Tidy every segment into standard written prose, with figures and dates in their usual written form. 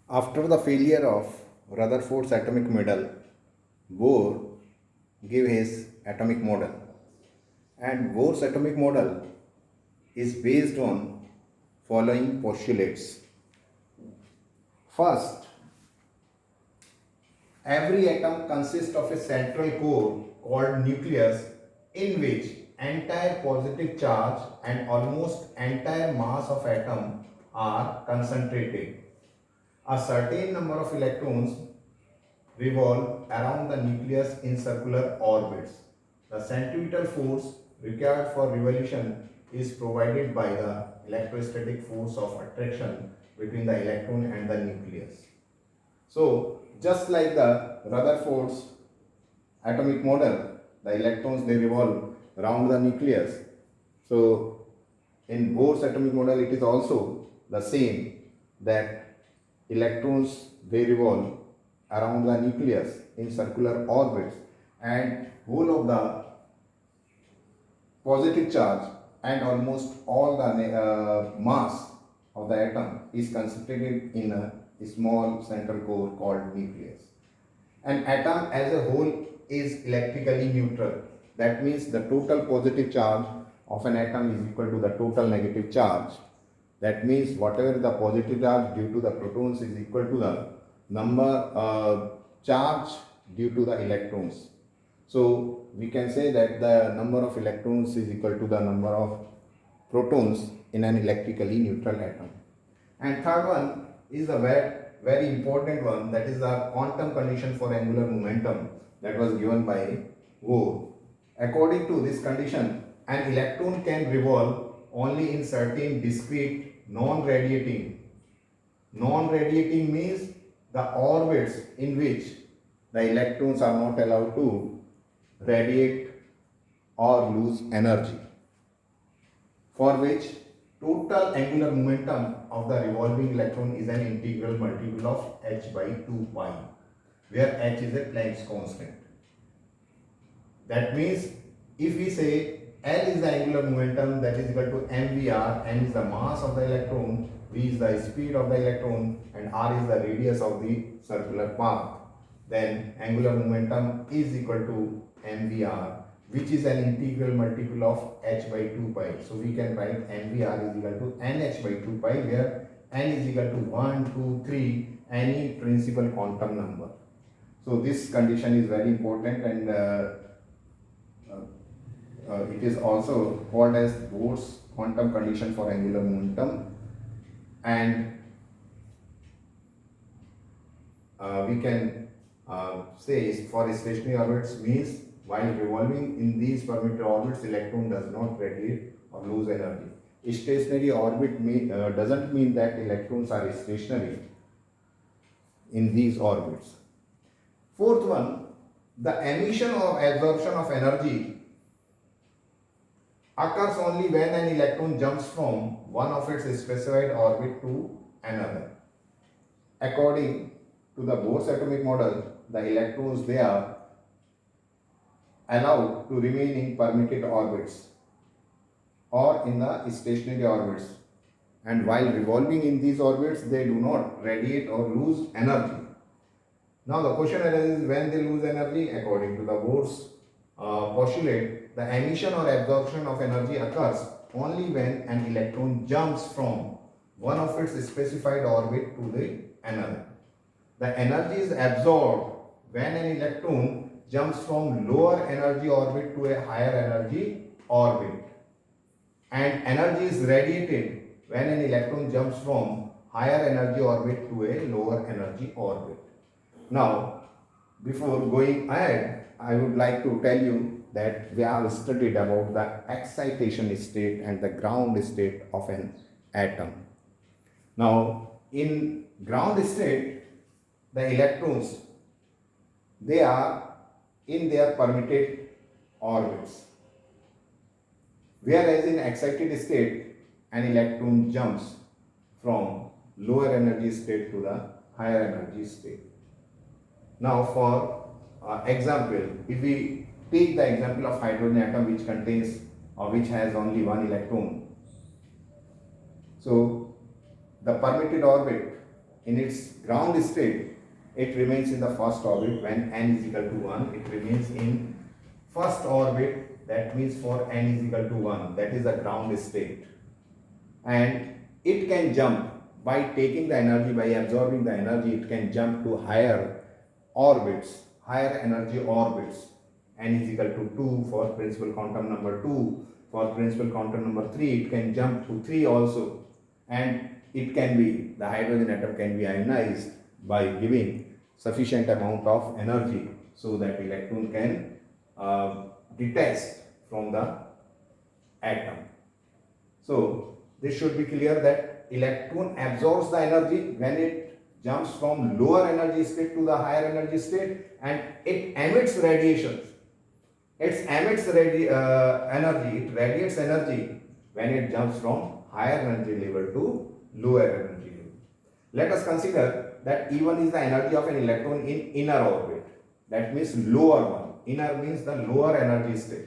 After the failure of Rutherford's atomic model, Bohr gave his atomic model. And Bohr's atomic model is based on following postulates. First, every atom consists of a central core called nucleus in which entire positive charge and almost entire mass of atom are concentrated. A certain number of electrons revolve around the nucleus in circular orbits. The centripetal force required for revolution is provided by the electrostatic force of attraction between the electron and the nucleus. So, just like the Rutherford's atomic model, the electrons they revolve around the nucleus. So, in Bohr's atomic model, it is also the same that electrons they revolve around the nucleus in circular orbits, and whole of the positive charge and almost all the mass of the atom is concentrated in a small central core called nucleus. An atom as a whole is electrically neutral. That means the total positive charge of an atom is equal to the total negative charge. That means whatever the positive charge due to the protons is equal to the number charge due to the electrons. So we can say that the number of electrons is equal to the number of protons in an electrically neutral atom. And third one is a very important one, that is the quantum condition for angular momentum that was given by Bohr. According to this condition, an electron can revolve only in certain discrete non-radiating. Non-radiating means the orbits in which the electrons are not allowed to radiate or lose energy, for which total angular momentum of the revolving electron is an integral multiple of h by 2 pi, where h is a Planck's constant. That means if we say L is the angular momentum, that is equal to mvr, m is the mass of the electron, v is the speed of the electron, and r is the radius of the circular path, then angular momentum is equal to mvr, which is an integral multiple of h by 2 pi. So we can write mvr is equal to nh by 2 pi, where n is equal to 1, 2, 3, any principal quantum number. So this condition is very important, and it is also called as Bohr's quantum condition for angular momentum. And we can say for stationary orbits means while revolving in these permitted orbits, electron does not radiate or lose energy. A stationary orbit doesn't mean that electrons are stationary in these orbits. Fourth one, the emission or absorption of energy occurs only when an electron jumps from one of its specified orbit to another. According to the Bohr's atomic model, the electrons they are allowed to remain in permitted orbits or in the stationary orbits, and while revolving in these orbits they do not radiate or lose energy. Now the question arises, when they lose energy? According to the Bohr's postulate, the emission or absorption of energy occurs only when an electron jumps from one of its specified orbit to the another. The energy is absorbed when an electron jumps from lower energy orbit to a higher energy orbit, and energy is radiated when an electron jumps from higher energy orbit to a lower energy orbit. Now, before going ahead, I would like to tell you that we have studied about the excitation state and the ground state of an atom. Now, in ground state, the electrons they are in their permitted orbits, whereas in excited state an electron jumps from lower energy state to the higher energy state. Now for example, if we take the example of hydrogen atom which contains or which has only one electron, so the permitted orbit in its ground state, it remains in the first orbit. When n is equal to 1, it remains in first orbit. That means for n is equal to 1, that is the ground state. And it can jump by taking the energy, by absorbing the energy, it can jump to higher orbits, higher energy orbits. N is equal to 2 for principal quantum number 2. For principal quantum number 3, it can jump to 3 also. And it can be, the hydrogen atom can be ionized by giving sufficient amount of energy so that electron can detach from the atom. So this should be clear that electron absorbs the energy when it jumps from lower energy state to the higher energy state, and it emits radiations. It emits energy, it radiates energy when it jumps from higher energy level to lower energy level. Let us consider that E1 is the energy of an electron in inner orbit. That means lower one. Inner means the lower energy state.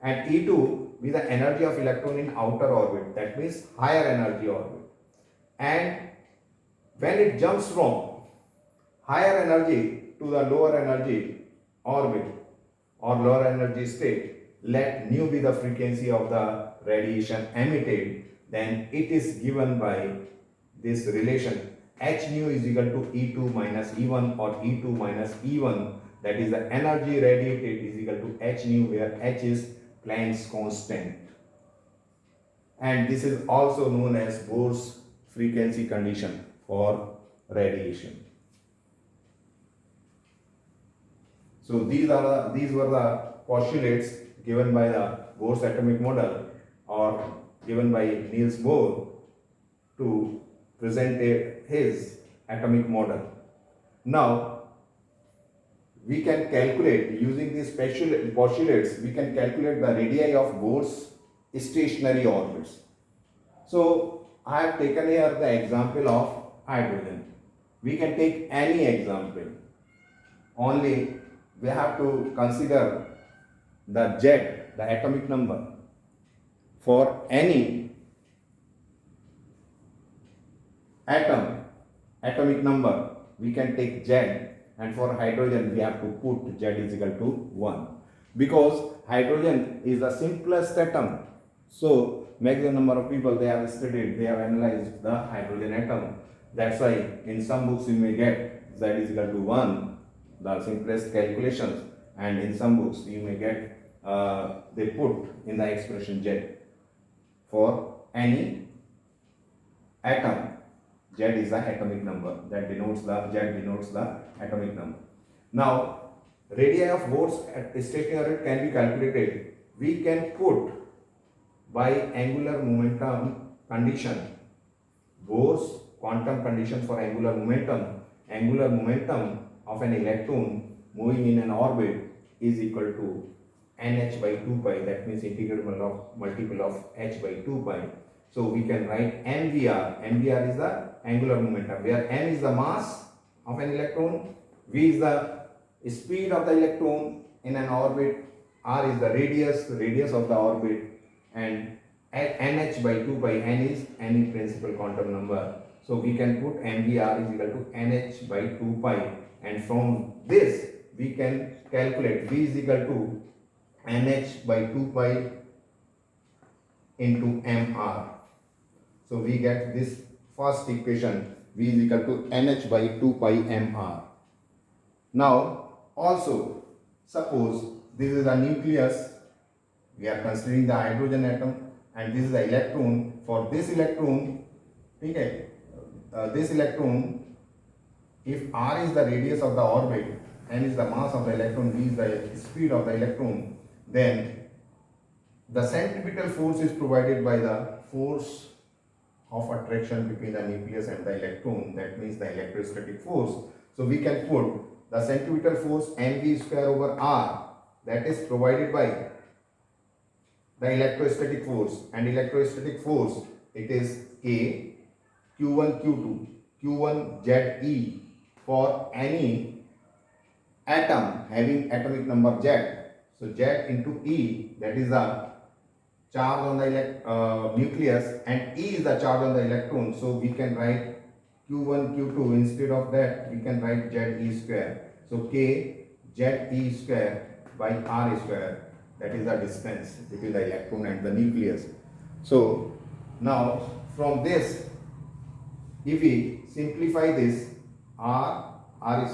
And E2 is the energy of electron in outer orbit. That means higher energy orbit. And when it jumps from higher energy to the lower energy orbit or lower energy state, let nu be the frequency of the radiation emitted, then it is given by this relation h nu is equal to E2 minus E1 or E2 minus E1, that is the energy radiated is equal to h nu, where h is Planck's constant. And this is also known as Bohr's frequency condition for radiation. So these were the postulates given by the Bohr's atomic model, or given by Niels Bohr to present his atomic model. Now we can calculate, using these postulates, we can calculate the radii of Bohr's stationary orbits. So I have taken here the example of hydrogen. We can take any example. Only we have to consider the Z, the atomic number. For any atom, atomic number, we can take Z, and for hydrogen we have to put Z is equal to 1. Because hydrogen is the simplest atom. So maximum number of people, they have studied, they have analyzed the hydrogen atom. That's why in some books you may get Z is equal to 1, the simplest calculations, and in some books you may get they put in the expression Z. For any atom, Z is the atomic number, that denotes the Z denotes the atomic number. Now radii of Bohr's stationary orbit can be calculated. We can put by angular momentum condition, Bohr's quantum condition for angular momentum of an electron moving in an orbit is equal to nh by 2 pi. That means integral multiple of h by 2 pi. So we can write mvr. Mvr is the angular momentum, where m is the mass of an electron, v is the speed of the electron in an orbit, r is the radius of the orbit, and nh by 2 pi, n is any principal quantum number. So we can put mvr is equal to nh by 2 pi, and from this we can calculate v is equal to nh by 2 pi into mr. So we get this first equation, v is equal to nh by 2 pi mr. Now also suppose this is a nucleus, we are considering the hydrogen atom, and this is the electron. For this electron, okay, this electron, if r is the radius of the orbit, n is the mass of the electron, v is the speed of the electron, then the centripetal force is provided by the force of attraction between the nucleus and the electron, that means the electrostatic force. So we can put the centripetal force mv square over r, that is provided by the electrostatic force, and electrostatic force, it is K, Q1 Q2, Q1 ZE for any atom having atomic number Z. So Z into E, that is the charge on the nucleus, and E is the charge on the electron. So we can write q1, q2, instead of that we can write ze square. So k ze square by r square, that is the distance between the electron and the nucleus. So now from this, if we simplify this r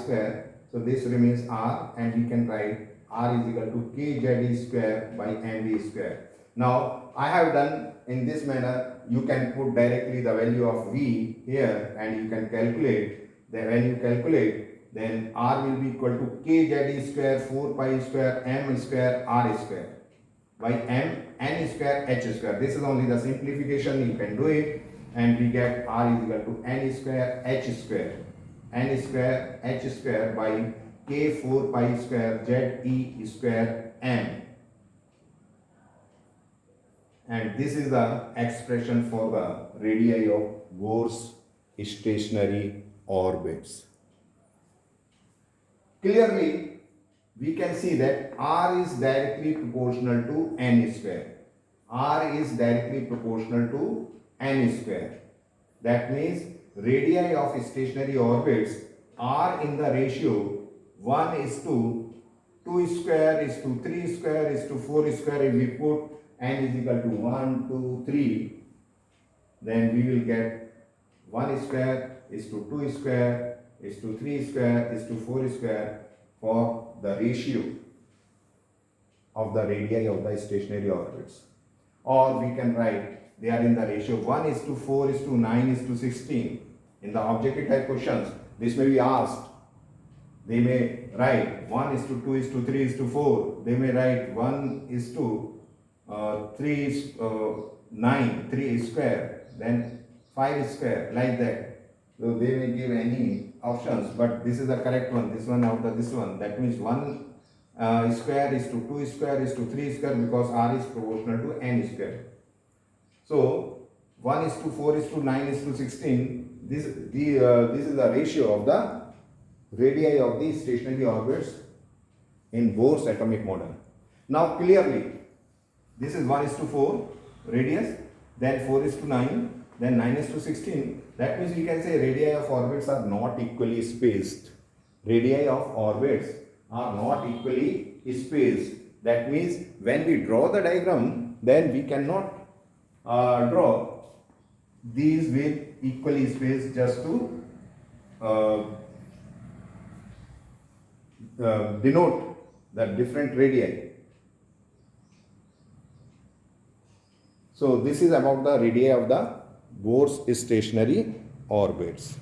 square, so this remains r, and we can write r is equal to kze square by mv square. Now I have done in this manner. You can put directly the value of v here and you can calculate. Then when you calculate, then r will be equal to kze square 4 pi square m square r square by m n square h square. This is only the simplification, you can do it, and we get r is equal to n square h square by k 4 pi square ze square m. And this is the expression for the radii of Bohr's stationary orbits. Clearly, we can see that r is directly proportional to n square. R is directly proportional to n square. That means radii of stationary orbits are in the ratio 1 is to 2 square is to 3 square is to 4 square. If we put n is equal to 1, 2, 3, then we will get 1 square is to 2 square is to 3 square is to 4 square for the ratio of the radii of the stationary orbits. Or we can write they are in the ratio 1 is to 4 is to 9 is to 16. In the objective type questions, this may be asked. They may write 1 is to 2 is to 3 is to 4. They may write 1 is to 3 is 9, 3 is square, then 5 is square, like that. So they may give any options, but this is the correct one, this one after this one. That means 1 square is to 2 square is to 3 square, because r is proportional to n square. So 1 is to 4 is to 9 is to 16. This is the ratio of the radii of the stationary orbits in Bohr's atomic model. Now clearly, this is 1 is to 4 radius, then 4 is to 9, then 9 is to 16. That means we can say radii of orbits are not equally spaced. Radii of orbits are not equally spaced. That means when we draw the diagram, then we cannot draw these with equally spaced, just to denote the different radii. So this is about the radii of the Bohr's stationary orbits.